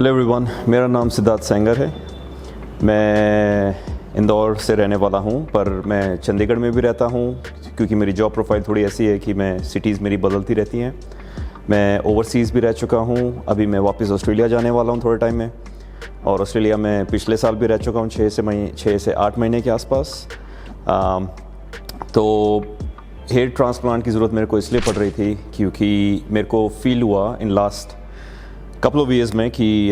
Hello everyone, मेरा नाम सिद्धार्थ सेंगर है। मैं इंदौर से रहने वाला हूं, पर मैं चंडीगढ़ में भी रहता हूं क्योंकि मेरी जॉब प्रोफाइल थोड़ी ऐसी है कि मैं सिटीज़ मेरी बदलती रहती हैं। मैं ओवरसीज़ भी रह चुका हूं, अभी मैं वापस ऑस्ट्रेलिया जाने वाला हूं थोड़े टाइम में। और ऑस्ट्रेलिया में पिछले साल भी रह चुका हूं 6 से 8 महीने के आसपास। तो हेयर ट्रांसप्लांट की ज़रूरत मेरे को इसलिए पड़ रही थी क्योंकि मेरे को फील हुआ in last couple of years में कि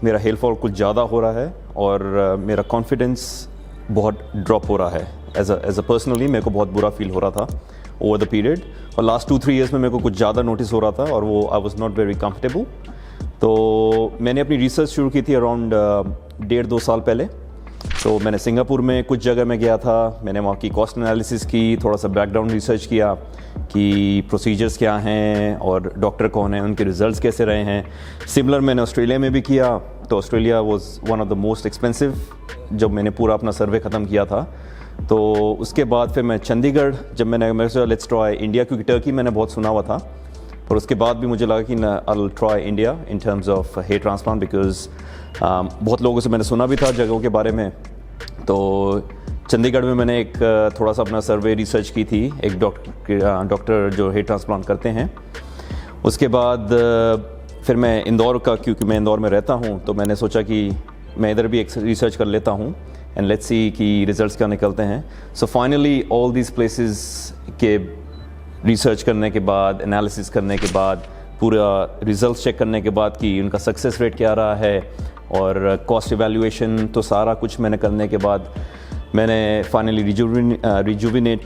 मेरा हेयर फॉल कुछ ज़्यादा हो रहा है और मेरा कॉन्फिडेंस बहुत ड्रॉप हो रहा है। एज अ पर्सनली मेरे को बहुत बुरा फील हो रहा था ओवर द पीरियड। और लास्ट 2-3 ईयर्स में मेरे को कुछ ज़्यादा नोटिस हो रहा था और वो I was not very comfortable. तो मैंने अपनी रिसर्च शुरू की थी अराउंड 1.5-2 साल पहले। तो मैंने सिंगापुर में कुछ जगह में गया था, मैंने वहाँ की कॉस्ट एनालिसिस की, थोड़ा सा बैकग्राउंड रिसर्च किया कि प्रोसीजर्स क्या हैं और डॉक्टर कौन हैं, उनके रिजल्ट्स कैसे रहे हैं। सिमिलर मैंने ऑस्ट्रेलिया में भी किया। तो Australia was one of the most expensive जब मैंने पूरा अपना सर्वे ख़त्म किया था। तो उसके बाद फिर मैं चंडीगढ़, जब मेरे सोचा लेट्स ट्राई इंडिया, क्योंकि टर्की मैंने बहुत सुना हुआ था। और उसके बाद भी मुझे लगा कि I will try India in terms of hair transplant, because बहुत लोगों से मैंने सुना भी था जगहों के बारे में। तो चंडीगढ़ में मैंने एक थोड़ा सा अपना सर्वे रिसर्च की थी, एक डॉक्टर जो हेयर ट्रांसप्लांट करते हैं। उसके बाद फिर मैं इंदौर का, क्योंकि मैं इंदौर में रहता हूँ, तो मैंने सोचा कि मैं इधर भी एक रिसर्च कर लेता हूँ एंड लेट्स सी कि रिजल्ट्स क्या निकलते हैं। So finally all these places के रिसर्च करने के बाद, एनालिसिस करने के बाद, पूरा रिजल्ट्स चेक करने के बाद कि उनका सक्सेस रेट क्या रहा है और कॉस्ट इवैल्यूएशन, तो सारा कुछ मैंने करने के बाद मैंने फाइनली रिजुविनेट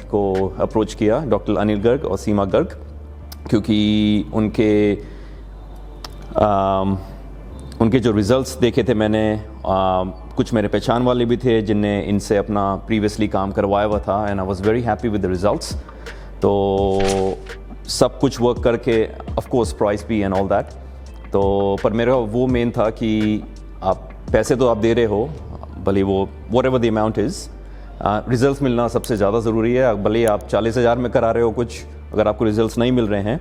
को अप्रोच किया, डॉक्टर अनिल गर्ग और सीमा गर्ग, क्योंकि उनके जो रिज़ल्ट्स देखे थे मैंने, कुछ मेरे पहचान वाले भी थे जिनने इनसे अपना प्रीवियसली काम करवाया हुआ था and I was very happy with the results. तो सब कुछ वर्क करके, ऑफ कोर्स प्राइस भी एंड ऑल दैट। तो पर मेरा वो मेन था कि आप पैसे तो आप दे रहे हो, भले वो what ever the amount is, results मिलना सबसे ज़्यादा ज़रूरी है। भले आप 40,000 में करा रहे हो कुछ, अगर आपको रिजल्ट्स नहीं मिल रहे हैं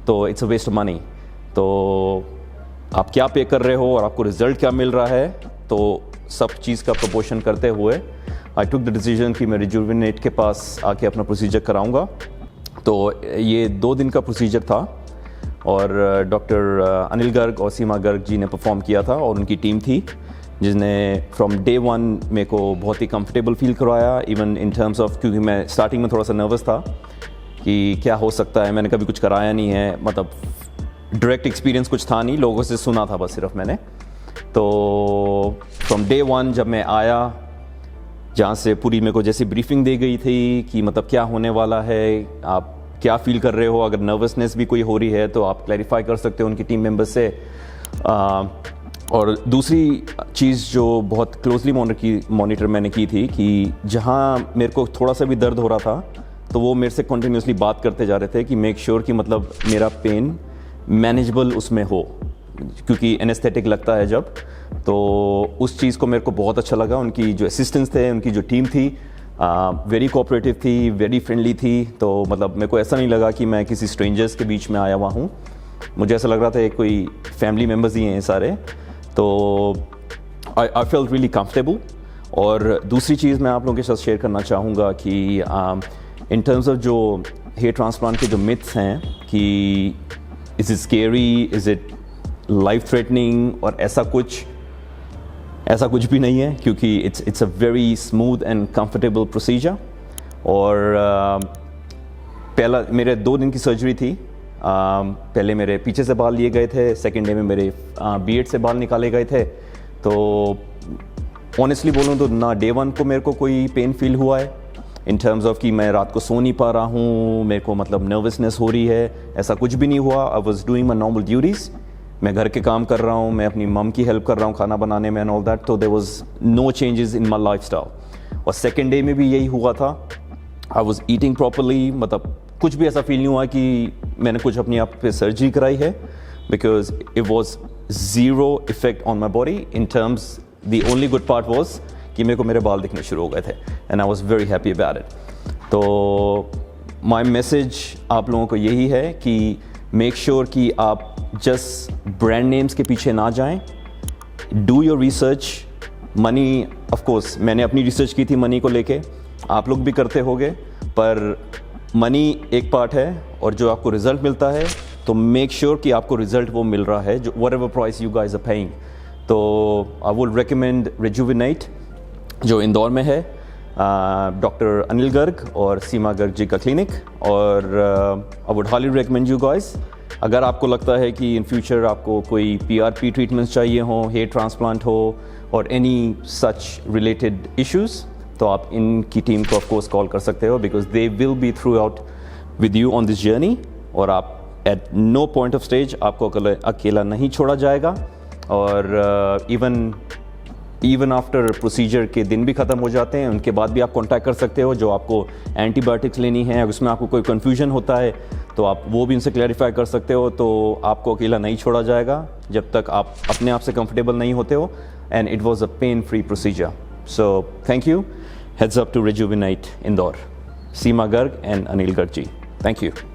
तो it's a waste of money. तो आप क्या पे कर रहे हो और आपको रिजल्ट क्या मिल रहा है, तो सब चीज़ का प्रपोर्शन करते हुए आई टुक द डिसीजन कि मैं रिजुविनेट के पास आके अपना प्रोसीजर कराऊंगा। तो ये 2 दिन का प्रोसीजर था और डॉक्टर अनिल गर्ग और सीमा गर्ग जी ने परफॉर्म किया था और उनकी टीम थी जिसने फ्रॉम डे 1 मेरे को बहुत ही कंफर्टेबल फील करवाया, इवन इन टर्म्स ऑफ, क्योंकि मैं स्टार्टिंग में थोड़ा सा नर्वस था कि क्या हो सकता है, मैंने कभी कुछ कराया नहीं है, मतलब डायरेक्ट एक्सपीरियंस कुछ था नहीं, लोगों से सुना था बस सिर्फ मैंने। तो फ्रॉम डे 1 जब मैं आया, जहाँ से पूरी मेरे को जैसी ब्रीफिंग दी गई थी कि मतलब क्या होने वाला है, आप क्या फील कर रहे हो, अगर नर्वसनेस भी कोई हो रही है तो आप क्लैरिफाई कर सकते हो उनकी टीम मेंबर्स से। और दूसरी चीज़ जो बहुत क्लोजली मॉनिटर मैंने की थी कि जहाँ मेरे को थोड़ा सा भी दर्द हो रहा था तो वो मेरे से कंटिन्यूसली बात करते जा रहे थे कि मेक श्योर कि मतलब मेरा पेन मैनेजेबल उसमें हो, क्योंकि एनेस्थेटिक लगता है जब। तो उस चीज़ को मेरे को बहुत अच्छा लगा। उनकी जो असिस्टेंट्स थे, उनकी जो टीम थी, वेरी कोऑपरेटिव थी, वेरी फ्रेंडली थी। तो मतलब मेरे को ऐसा नहीं लगा कि मैं किसी स्ट्रेंजर्स के बीच में आया हुआ हूँ, मुझे ऐसा लग रहा था कोई फैमिली मेम्बर्स ही हैं सारे। तो आई फेल्ट रियली कंफर्टेबल। और दूसरी चीज़ मैं आप लोगों के साथ शेयर करना चाहूँगा कि इन टर्म्स ऑफ जो हेयर ट्रांसप्लांट के जो मिथ्स हैं कि is it scary, is it life threatening, और ऐसा कुछ भी नहीं है, क्योंकि it's a very smooth and comfortable procedure. और पहला मेरे 2 दिन की सर्जरी थी। पहले मेरे पीछे से बाल लिए गए थे, सेकेंड डे में मेरे बीएड से बाल निकाले गए थे। तो ऑनेस्टली बोलूँ तो ना डे 1 को मेरे को कोई पेन फील हुआ है इन टर्म्स ऑफ कि मैं रात को सो नहीं पा रहा हूँ, मेरे को मतलब नर्वसनेस हो रही है, ऐसा कुछ भी नहीं हुआ। I was doing my normal duties, मैं घर के काम कर रहा हूँ, मैं अपनी मम की हेल्प कर रहा हूँ खाना बनाने में एंड ऑल दैट। तो there was no changes in my lifestyle. और सेकेंड डे में भी यही हुआ था। आई वाज ईटिंग प्रॉपरली, मतलब कुछ भी ऐसा फील नहीं हुआ कि मैंने कुछ अपने आप पे सर्जरी कराई है, because it was zero effect on my body in terms. The only good part was कि मेरे को मेरे बाल दिखने शुरू हो गए थे and I was very happy about it. तो माय मैसेज आप लोगों को यही है कि मेक श्योर कि आप जस्ट ब्रांड नेम्स के पीछे ना जाएं, do your research. Money, of course मैंने अपनी रिसर्च की थी मनी को लेके, आप लोग भी करते होंगे, पर मनी एक पार्ट है और जो आपको रिजल्ट मिलता है, तो मेक श्योर कि आपको रिजल्ट वो मिल रहा है जो whatever price you guys are paying. तो आई वुड रेकमेंड रिजुविनेट जो इंदौर में है, डॉक्टर अनिल गर्ग और सीमा गर्ग जी का क्लिनिक, और I would highly recommend you guys. अगर आपको लगता है कि इन फ्यूचर आपको कोई PRP ट्रीटमेंट्स चाहिए हो, हेयर ट्रांसप्लांट हो और एनी सच रिलेटेड इश्यूज़, तो आप इनकी टीम को ऑफ कोर्स कॉल कर सकते हो, because they will be throughout with you on this journey, और आप at no point of stage आपको अकेला नहीं छोड़ा जाएगा। और इवन आफ्टर प्रोसीजर के दिन भी ख़त्म हो जाते हैं, उनके बाद भी आप कांटेक्ट कर सकते हो। जो आपको एंटीबायोटिक्स लेनी है, उसमें आपको कोई कन्फ्यूजन होता है तो आप वो भी उनसे क्लैरिफाई कर सकते हो। तो आपको अकेला नहीं छोड़ा जाएगा जब तक आप अपने आप से कंफर्टेबल नहीं होते हो, and it was a pain free procedure. So thank you, heads up to Rejuvenate Indore, Seema Garg and Anil Garg ji. Thank you.